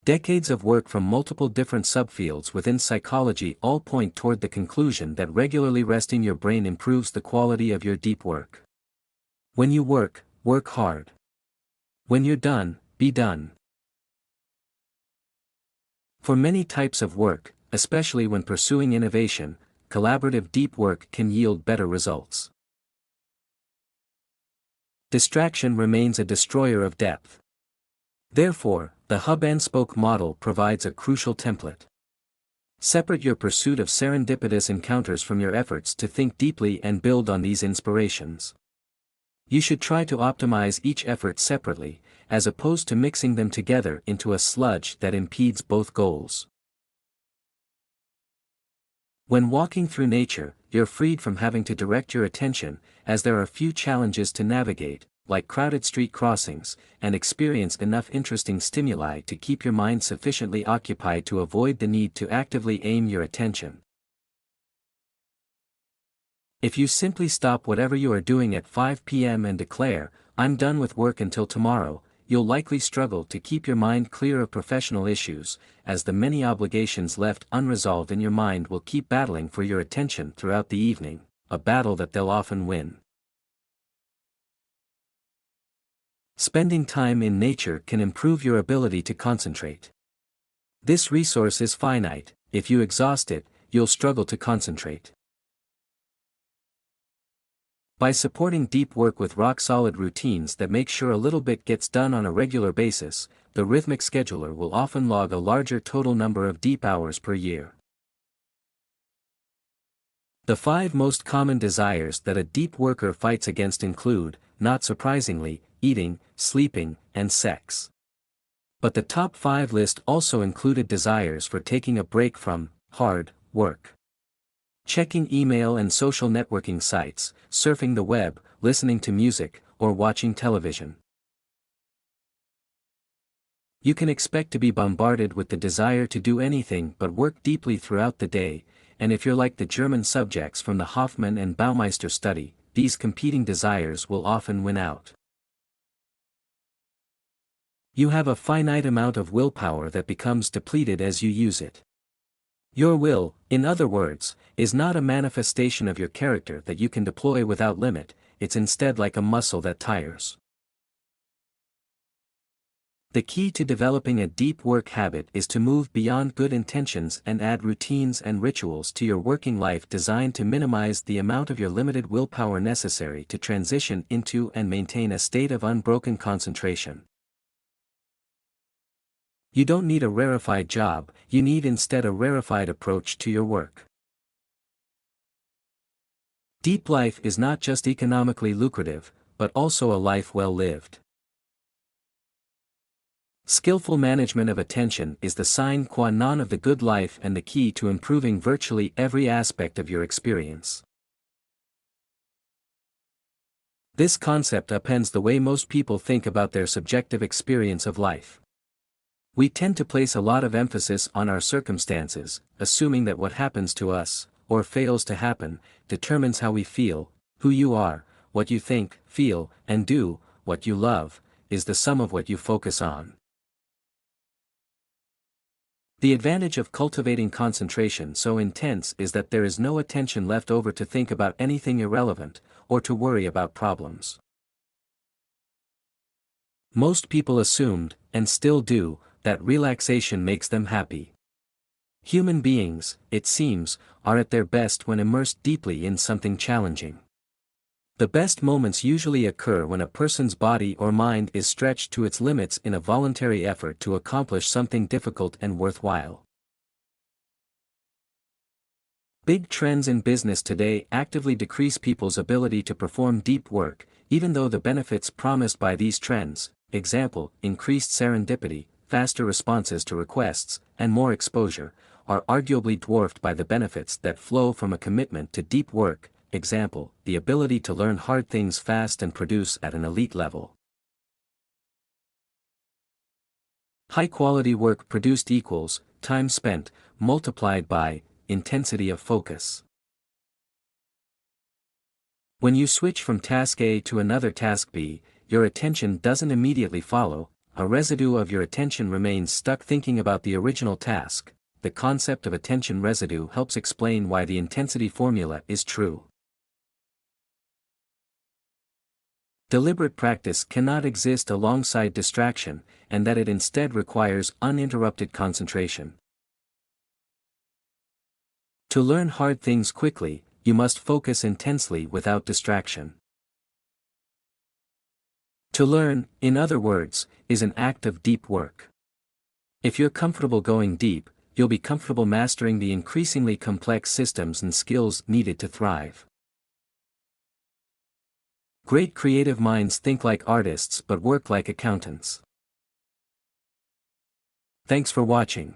Decades of work from multiple different subfields within psychology all point toward the conclusion that regularly resting your brain improves the quality of your deep work. When you work, work hard. When you're done, be done. For many types of work, especially when pursuing innovation, collaborative deep work can yield better results. Distraction remains a destroyer of depth. Therefore, the hub-and-spoke model provides a crucial template. Separate your pursuit of serendipitous encounters from your efforts to think deeply and build on these inspirations. You should try to optimize each effort separately, as opposed to mixing them together into a sludge that impedes both goals. When walking through nature, you're freed from having to direct your attention, as there are few challenges to navigate, like crowded street crossings, and experience enough interesting stimuli to keep your mind sufficiently occupied to avoid the need to actively aim your attention. If you simply stop whatever you are doing at 5 p.m. and declare, "I'm done with work until tomorrow," you'll likely struggle to keep your mind clear of professional issues, as the many obligations left unresolved in your mind will keep battling for your attention throughout the evening, a battle that they'll often win. Spending time in nature can improve your ability to concentrate. This resource is finite. If you exhaust it, you'll struggle to concentrate. By supporting deep work with rock-solid routines that make sure a little bit gets done on a regular basis, the rhythmic scheduler will often log a larger total number of deep hours per year. The 5 most common desires that a deep worker fights against include, not surprisingly, eating, sleeping, and sex. But the top 5 list also included desires for taking a break from hard work. Checking email and social networking sites, surfing the web, listening to music, or watching television. You can expect to be bombarded with the desire to do anything but work deeply throughout the day, and if you're like the German subjects from the Hoffman and Baumeister study, these competing desires will often win out. You have a finite amount of willpower that becomes depleted as you use it. Your will, in other words, is not a manifestation of your character that you can deploy without limit, it's instead like a muscle that tires. The key to developing a deep work habit is to move beyond good intentions and add routines and rituals to your working life designed to minimize the amount of your limited willpower necessary to transition into and maintain a state of unbroken concentration. You don't need a rarefied job, you need instead a rarefied approach to your work. Deep life is not just economically lucrative, but also a life well lived. Skillful management of attention is the sine qua non of the good life and the key to improving virtually every aspect of your experience. This concept upends the way most people think about their subjective experience of life. We tend to place a lot of emphasis on our circumstances, assuming that what happens to us, or fails to happen, determines how we feel, who you are, what you think, feel, and do, what you love, is the sum of what you focus on. The advantage of cultivating concentration so intense is that there is no attention left over to think about anything irrelevant, or to worry about problems. Most people assumed, and still do, that relaxation makes them happy. Human beings, it seems, are at their best when immersed deeply in something challenging. The best moments usually occur when a person's body or mind is stretched to its limits in a voluntary effort to accomplish something difficult and worthwhile. Big trends in business today actively decrease people's ability to perform deep work, even though the benefits promised by these trends, example, increased serendipity, faster responses to requests, and more exposure, are arguably dwarfed by the benefits that flow from a commitment to deep work, example, the ability to learn hard things fast and produce at an elite level. High-quality work produced equals time spent, multiplied by intensity of focus. When you switch from task A to another task B, your attention doesn't immediately follow, a residue of your attention remains stuck thinking about the original task. The concept of attention residue helps explain why the intensity formula is true. Deliberate practice cannot exist alongside distraction, and that it instead requires uninterrupted concentration. To learn hard things quickly, you must focus intensely without distraction. To learn, in other words, is an act of deep work. If you're comfortable going deep, you'll be comfortable mastering the increasingly complex systems and skills needed to thrive. Great creative minds think like artists but work like accountants. Thanks for watching.